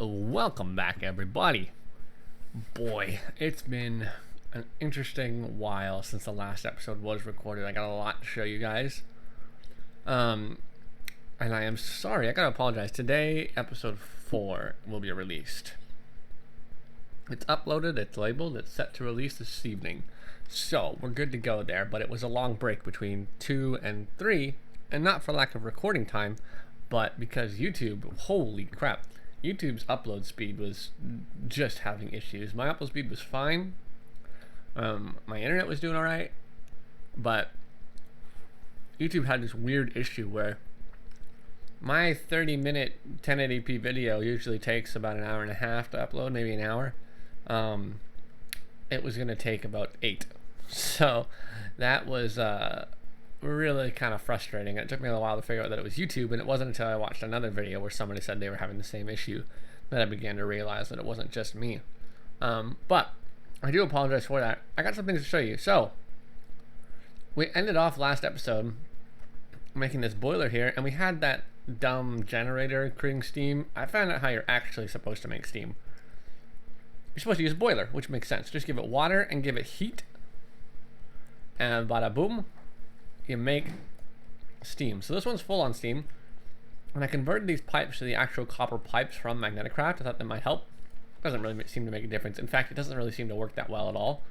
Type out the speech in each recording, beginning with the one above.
Welcome back, everybody. Boy, it's been an interesting while since the last episode was recorded. I got a lot to show you guys. And I am sorry, I gotta apologize. Today, episode 4 will be released. It's uploaded, it's labeled, it's set to release this evening. So, we're good to go there, but it was a long break between 2 and 3, and not for lack of recording time, but because YouTube, holy crap, YouTube's upload speed was just having issues. My upload speed was fine. My internet was doing alright, but YouTube had this weird issue where my 30-minute 1080p video usually takes about an hour and a half to upload, maybe an hour. It was going to take about 8. So that was really kind of frustrating. It took me a while to figure out that it was YouTube, and it wasn't until I watched another video where somebody said they were having the same issue that I began to realize that it wasn't just me. But I do apologize for that. I got some things to show you. So we ended off last episode making this boiler here, and we had that dumb generator creating steam. I found out how you're actually supposed to make steam. You're supposed to use a boiler, which makes sense. Just give it water and give it heat, and bada boom, you make steam. So this one's full on steam. When I converted these pipes to the actual copper pipes from Magneticraft, I thought that might help. Doesn't really seem to make a difference. In fact, it doesn't really seem to work that well at all.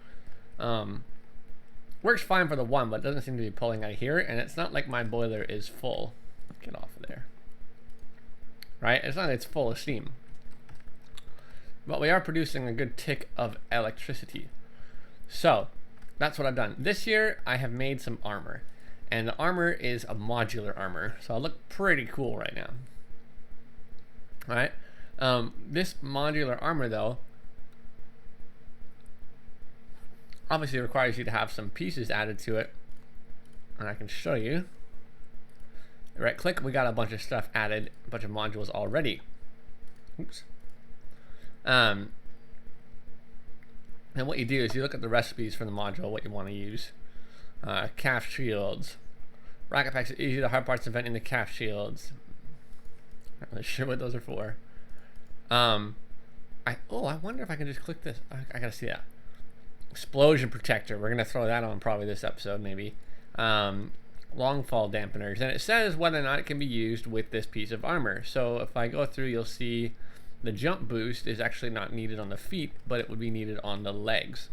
Works fine for the one, but it doesn't seem to be pulling out of here, and it's not like my boiler is full. Get off of there. Right? It's not, it's full of steam. But we are producing a good tick of electricity. So that's what I've done. This year, I have made some armor. And the armor is a modular armor. So I look pretty cool right now. Alright? This modular armor, though, obviously requires you to have some pieces added to it. And I can show you. Right click, we got a bunch of stuff added, a bunch of modules already. Oops. And what you do is you look at the recipes for the module, what you want to use. Calf shields. Rocket packs are easy. The hard part's inventing the calf shields. Not really sure what those are for. I wonder if I can just click this. I gotta see that. Explosion protector. We're gonna throw that on probably this episode, maybe. Long fall dampeners, and it says whether or not it can be used with this piece of armor. So if I go through, you'll see the jump boost is actually not needed on the feet, but it would be needed on the legs.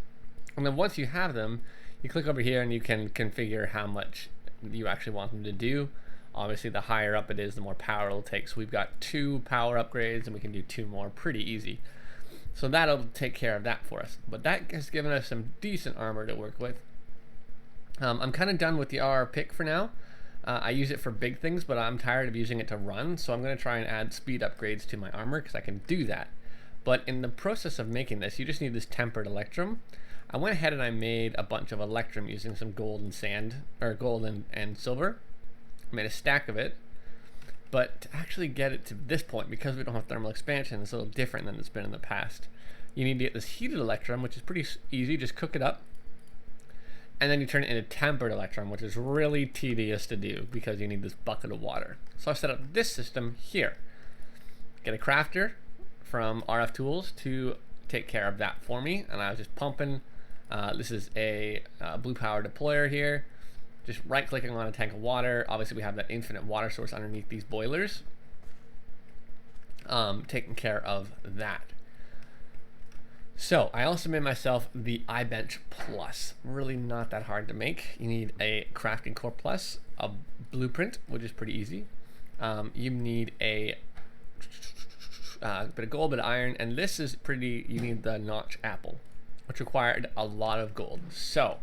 And then once you have them, you click over here and you can configure how much you actually want them to do. Obviously, the higher up it is, the more power it'll take. So we've got 2 power upgrades, and we can do 2 more pretty easy. So that'll take care of that for us. But that has given us some decent armor to work with. I'm kind of done with the RR pick for now. I use it for big things, but I'm tired of using it to run, so I'm going to try and add speed upgrades to my armor because I can do that. But in the process of making this, you just need this tempered electrum. I went ahead and I made a bunch of electrum using some gold and sand, or gold and silver. I made a stack of it. But to actually get it to this point, because we don't have thermal expansion, it's a little different than it's been in the past. You need to get this heated electrum, which is pretty easy. Just cook it up. And then you turn it into tempered electrum, which is really tedious to do because you need this bucket of water. So I set up this system here. Get a crafter from RF Tools to take care of that for me. And I was just pumping. This is a blue power deployer here. Just right clicking on a tank of water. Obviously we have that infinite water source underneath these boilers. Taking care of that. So I also made myself the iBench Plus. Really not that hard to make. You need a crafting core plus, a blueprint, which is pretty easy. You need a bit of gold, bit of iron, and this is pretty. You need the notch apple, which required a lot of gold. So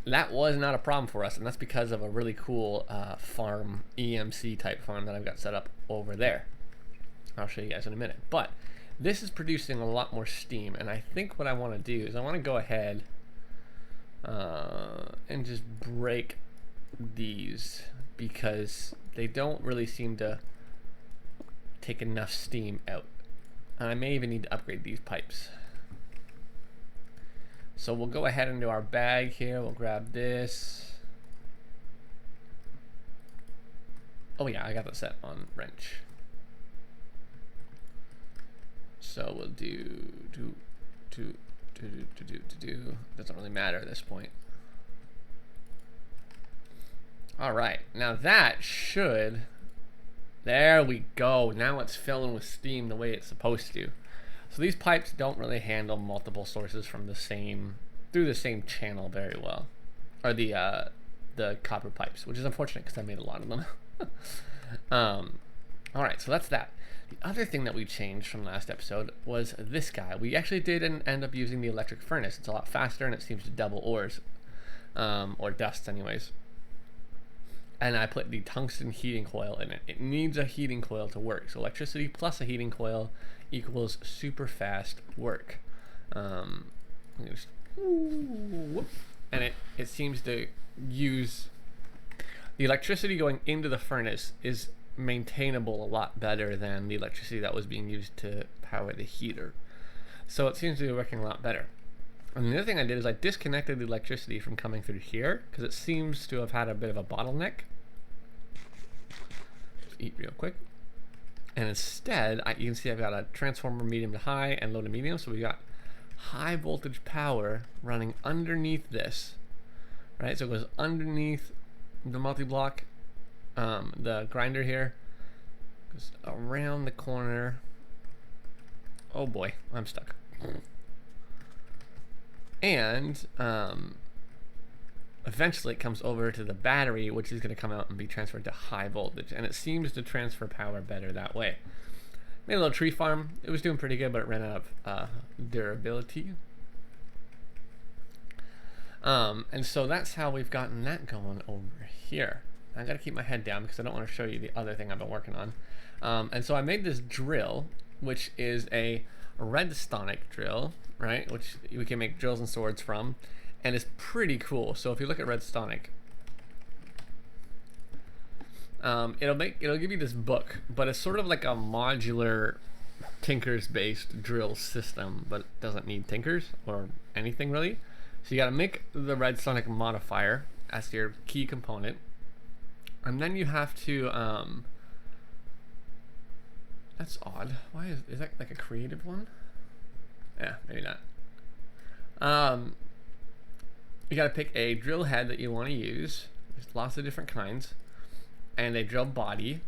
that was not a problem for us, and that's because of a really cool farm, EMC type farm that I've got set up over there. I'll show you guys in a minute, but this is producing a lot more steam, and I think what I want to do is I want to go ahead and just break these because they don't really seem to take enough steam out. And I may even need to upgrade these pipes. So we'll go ahead into our bag here. We'll grab this. Oh yeah, I got that set on wrench. So we'll do doesn't really matter at this point. All right, now that should, there we go. Now it's filling with steam the way it's supposed to. So these pipes don't really handle multiple sources from the same, through the same channel very well, or the copper pipes, which is unfortunate because I made a lot of them. All right, so that's that. The other thing that we changed from last episode was this guy. We actually did end up using the electric furnace. It's a lot faster and it seems to double ores, or dust anyways. And I put the tungsten heating coil in it. It needs a heating coil to work. So electricity plus a heating coil equals super fast work. And it seems to use the electricity going into the furnace is maintainable a lot better than the electricity that was being used to power the heater. So it seems to be working a lot better. And the other thing I did is I disconnected the electricity from coming through here because it seems to have had a bit of a bottleneck. Just eat real quick. And instead, you can see I've got a transformer medium to high and low to medium. So we got high voltage power running underneath this, right? So it goes underneath the multi-block, the grinder here, goes around the corner. Oh boy, I'm stuck. And eventually it comes over to the battery, which is going to come out and be transferred to high voltage, and it seems to transfer power better that way. Made a little tree farm. It was doing pretty good, but it ran out of durability. And so that's how we've gotten that going over here. I got to keep my head down because I don't want to show you the other thing I've been working on. And so I made this drill, which is a redstonic drill, right? Which we can make drills and swords from, and it's pretty cool. So if you look at redstonic, it'll give you this book, but it's sort of like a modular Tinker's based drill system, but it doesn't need Tinkers or anything really. So you got to make the redstonic modifier as your key component, and then you have to that's odd. Why is that like a creative one? Yeah, maybe not. You got to pick a drill head that you want to use. There's lots of different kinds, and a drill body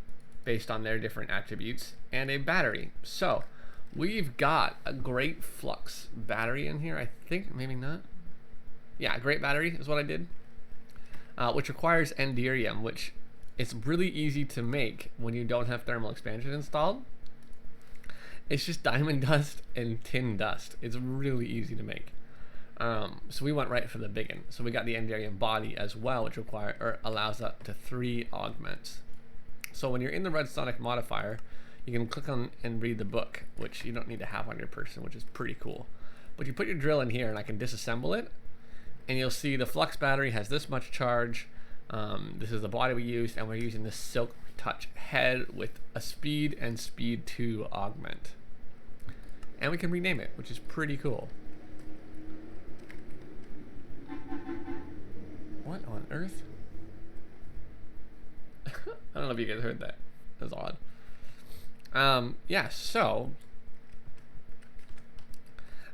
based on their different attributes, and a battery. So we've got a great flux battery in here. I think maybe not. Yeah, great battery is what I did, which requires enderium, which it's really easy to make when you don't have thermal expansion installed. It's just diamond dust and tin dust. It's really easy to make. So we went right for the big one. So we got the enderium body as well, which allows up to 3 augments. So when you're in the redstonic modifier, you can click on and read the book, which you don't need to have on your person, which is pretty cool. But you put your drill in here, and I can disassemble it, and you'll see the flux battery has this much charge. This is the body we used, and we're using the Silk Touch head with a speed and speed 2 augment. And we can rename it, which is pretty cool. What on earth? I don't know if you guys heard that. That was odd. Yeah, so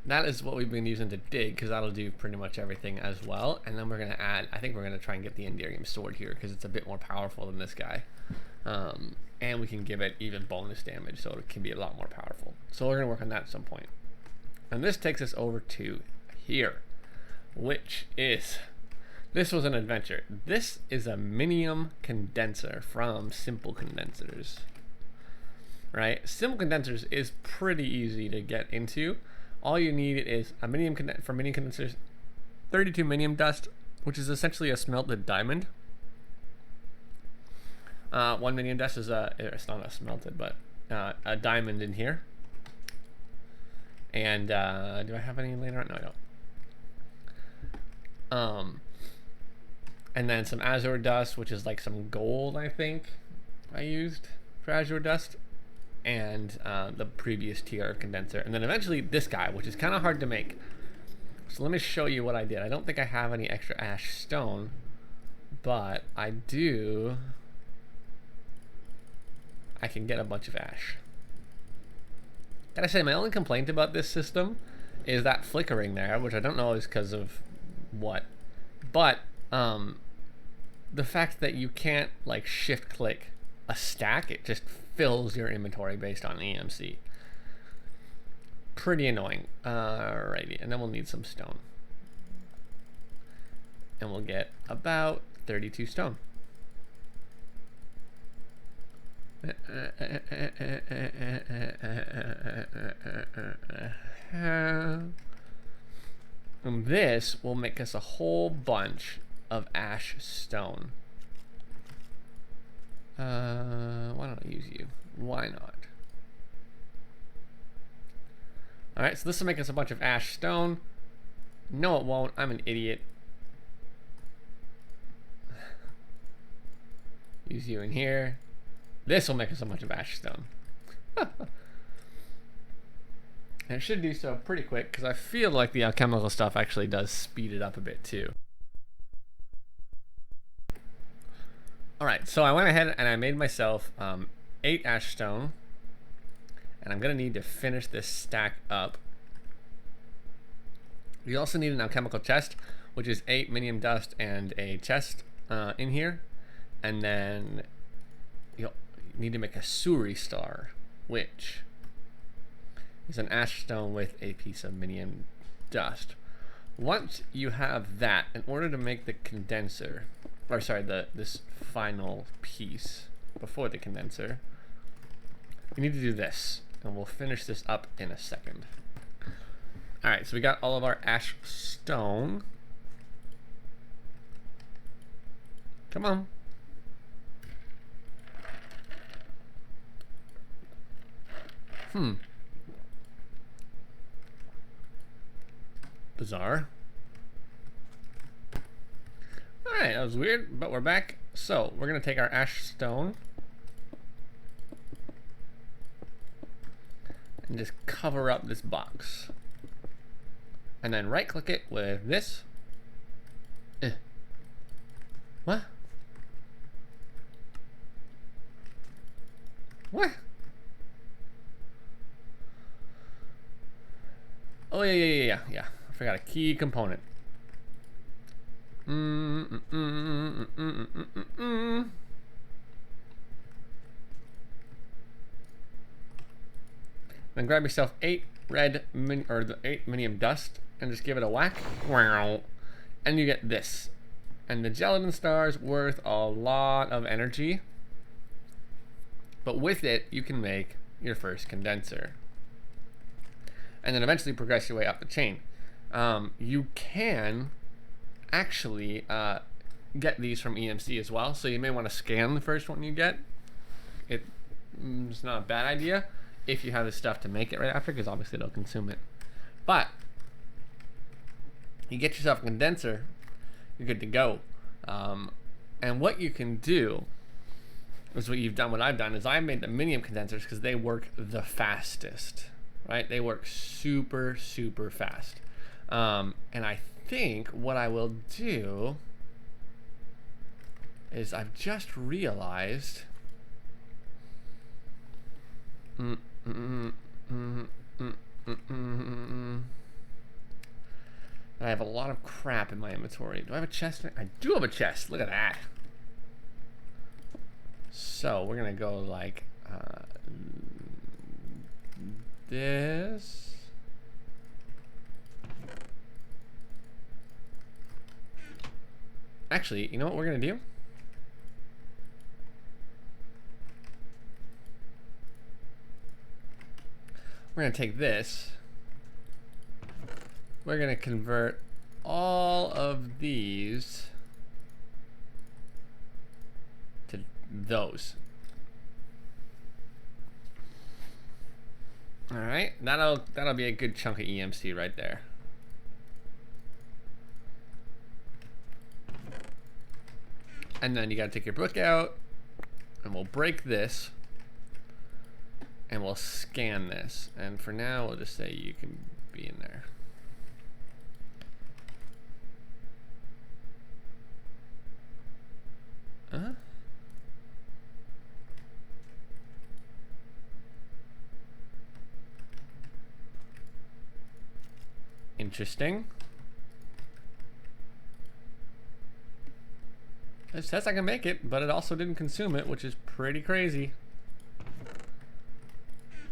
that is what we've been using to dig, because that'll do pretty much everything as well. And then we're going to add, I think we're going to try and get the enderium sword here because it's a bit more powerful than this guy. And we can give it even bonus damage, so it can be a lot more powerful. So we're going to work on that at some point. And this takes us over to here, which is, this was an adventure. This is a minium condenser from Simple Condensers, right? Simple Condensers is pretty easy to get into. All you need is a minium for minium condensers, 32 minium dust, which is essentially a smelted diamond. 1 minium dust is it's not a smelted, but a diamond in here. And do I have any later on? No, I don't. And then some azure dust, which is like some gold, I think I used for azure dust, and the previous tier of condenser, and then eventually this guy, which is kind of hard to make. So let me show you what I did. I don't think I have any extra ash stone, but I do. I can get a bunch of ash. Gotta say, my only complaint about this system is that flickering there, which I don't know is because of what, but the fact that you can't like shift click a stack, it just fills your inventory based on EMC. Pretty annoying. Alrighty, and then we'll need some stone. And we'll get about 32 stone. And this will make us a whole bunch of ash stone. Why don't I use you? Why not? Alright, so this will make us a bunch of ash stone. No, it won't. I'm an idiot. Use you in here. This will make us a bunch of ash stone. And it should do so pretty quick because I feel like the alchemical stuff actually does speed it up a bit too. Alright, so I went ahead and I made myself 8 ash stone. And I'm going to need to finish this stack up. We also need an alchemical chest, which is 8 minium dust and a chest in here. And then you'll need to make a Suri star, which is an ash stone with a piece of minium dust. Once you have that, in order to make the condenser, or sorry, this final piece before the condenser, you need to do this. And we'll finish this up in a second. Alright, so we got all of our ash stone. Come on. Bizarre. Alright, that was weird, but we're back. So, we're going to take our ash stone and just cover up this box. And then right click it with this. What? What? Oh yeah. I forgot a key component. Then grab yourself 8 red or the 8 minium dust and just give it a whack. And you get this. And the gelatin star is worth a lot of energy. But with it, you can make your first condenser. And then eventually progress your way up the chain. You can actually get these from EMC as well. So you may want to scan the first one you get. It's not a bad idea if you have the stuff to make it right after, because obviously it'll consume it. But you get yourself a condenser, you're good to go. And what you can do is what I've done is I made the minium condensers because they work the fastest, right? They work super fast. And I think what I will do is I've just realized I have a lot of crap in my inventory. Do I have a chest? I do have a chest. Look at that. So we're gonna go like this. Actually, you know what we're gonna do? We're gonna take this. We're gonna convert all of these to those. All right, that'll be a good chunk of EMC right there. And then you gotta take your book out, and we'll break this, and we'll scan this. And for now, we'll just say you can be in there. Interesting. It says I can make it, but it also didn't consume it, which is pretty crazy.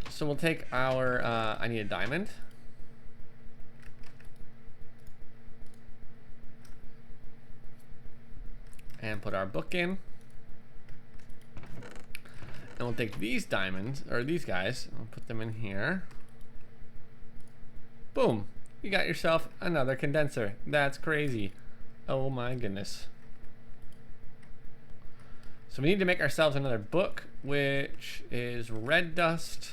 So we'll take our, I need a diamond. And put our book in. And we'll take these diamonds, or these guys, and we'll put them in here. Boom. You got yourself another condenser. That's crazy. Oh my goodness. So we need to make ourselves another book, which is red dust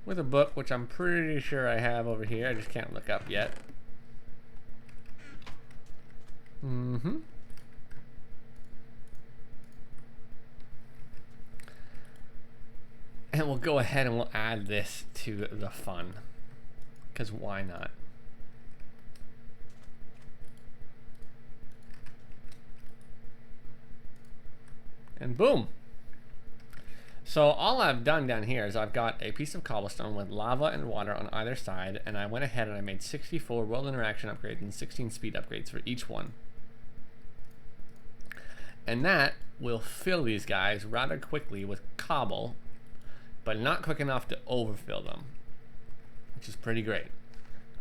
with a book, which I'm pretty sure I have over here. I just can't look up yet. Mm-hmm. And we'll go ahead and we'll add this to the fun, because why not? And boom. So all I've done down here is I've got a piece of cobblestone with lava and water on either side, and I went ahead and I made 64 world interaction upgrades and 16 speed upgrades for each one. And that will fill these guys rather quickly with cobble, but not quick enough to overfill them, which is pretty great.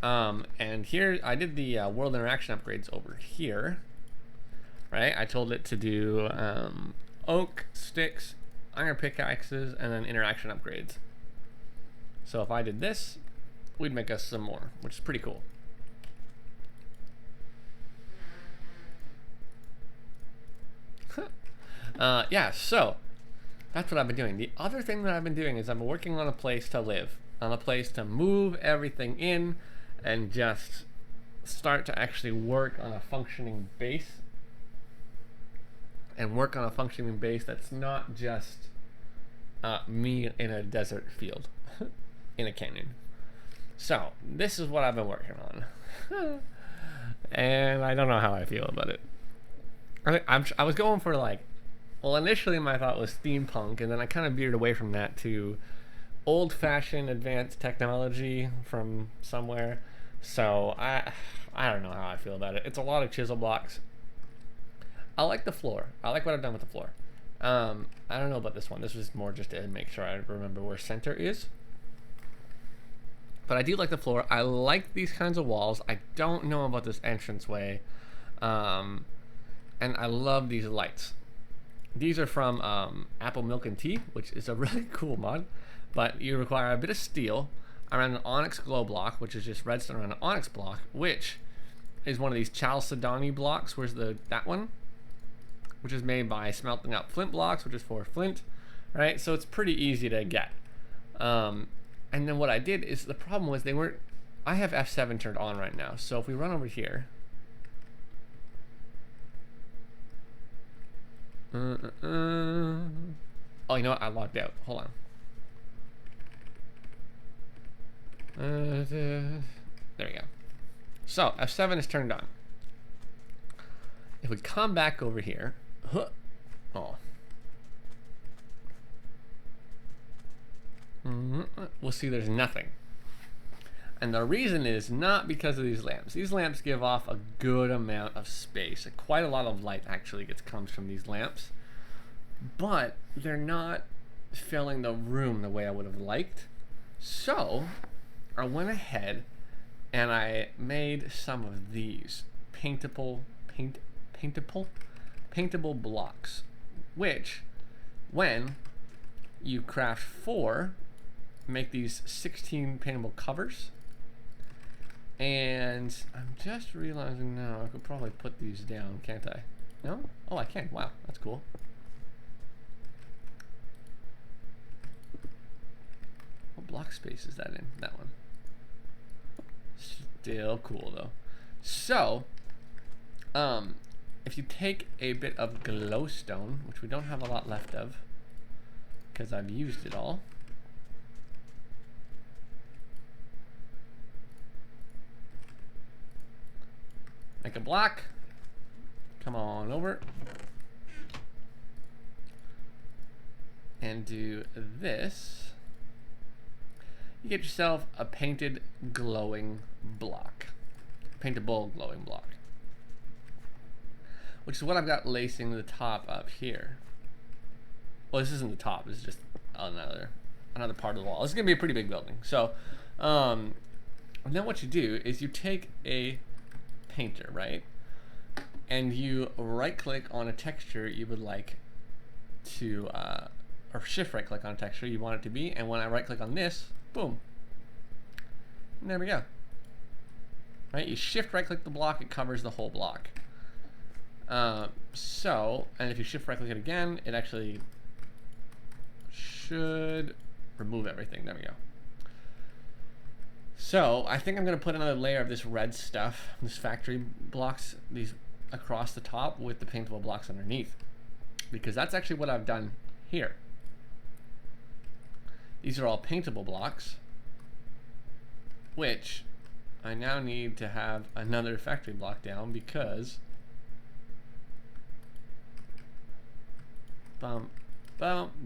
And here I did the world interaction upgrades over here, right? I told it to do oak, sticks, iron pickaxes, and then interaction upgrades. So if I did this, we'd make us some more, which is pretty cool. Yeah, so that's what I've been doing. The other thing that I've been doing is I've been working on a place to live, on a place to move everything in and just start to actually work on a functioning base. And work on a functioning base that's not just me in a desert field in a canyon. So this is what I've been working on. And I don't know how I feel about it. I was going for like, well, initially my thought was steampunk, and then I kind of veered away from that to old-fashioned advanced technology from somewhere. So I don't know how I feel about it. It's a lot of chisel blocks. I like the floor. I like what I've done with the floor. I don't know about this one. This was more just to make sure I remember where center is. But I do like the floor. I like these kinds of walls. I don't know about this entranceway. And I love these lights. These are from Apple Milk and Tea, which is a really cool mod. But you require a bit of steel around an onyx glow block, which is just redstone around an onyx block, which is one of these Chalcedony blocks. Where's that one? Which is made by smelting up flint blocks, which is for flint, right? So it's pretty easy to get. And then what I did is, the problem was they weren't, I have F7 turned on right now. So if we run over here, oh, you know what? I logged out. Hold on. There we go. So F7 is turned on. If we come back over here, oh, we'll see there's nothing. And the reason is not because of these lamps. These lamps give off a good amount of space. Quite a lot of light actually comes from these lamps. But they're not filling the room the way I would have liked. So I went ahead and I made some of these paintable blocks, which when you craft 4, make these 16 paintable covers. And I'm just realizing now I could probably put these down, can't I? No? Oh, I can. Wow, that's cool. What block space is that in? That one. Still cool though. So if you take a bit of glowstone, which we don't have a lot left of because I've used it all, make a block, come on over and do this. you get yourself a painted glowing block. Paintable glowing block. Which is what I've got lacing the top up here. Well, this isn't the top, this is just another part of the wall. This is gonna be a pretty big building. So, and then what you do is you take a painter, right? And you right click on a texture you would like to, or shift right click on a texture you want it to be. And when I right click on this, boom. And there we go. Right, you shift right click the block, it covers the whole block. And if you shift right click it again, it actually should remove everything. There we go. So I think I'm going to put another layer of this red stuff, this factory blocks, these across the top with the paintable blocks underneath, because that's actually what I've done here. These are all paintable blocks, which I now need to have another factory block down because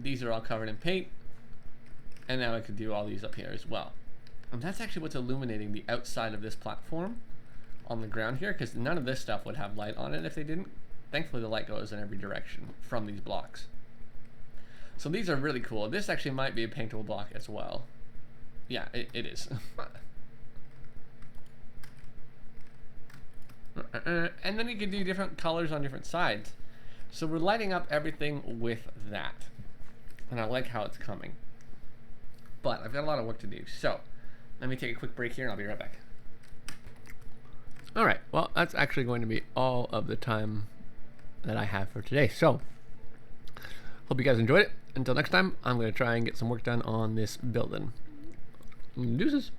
these are all covered in paint, and now I could do all these up here as well. And that's actually what's illuminating the outside of this platform on the ground here, because none of this stuff would have light on it if they didn't. Thankfully the light goes in every direction from these blocks. So these are really cool. This actually might be a paintable block as well. Yeah, it is. And then you can do different colors on different sides. So we're lighting up everything with that. And I like how it's coming. But I've got a lot of work to do. So let me take a quick break here and I'll be right back. All right, well, that's actually going to be all of the time that I have for today. So hope you guys enjoyed it. Until next time, I'm going to try and get some work done on this building. Deuces.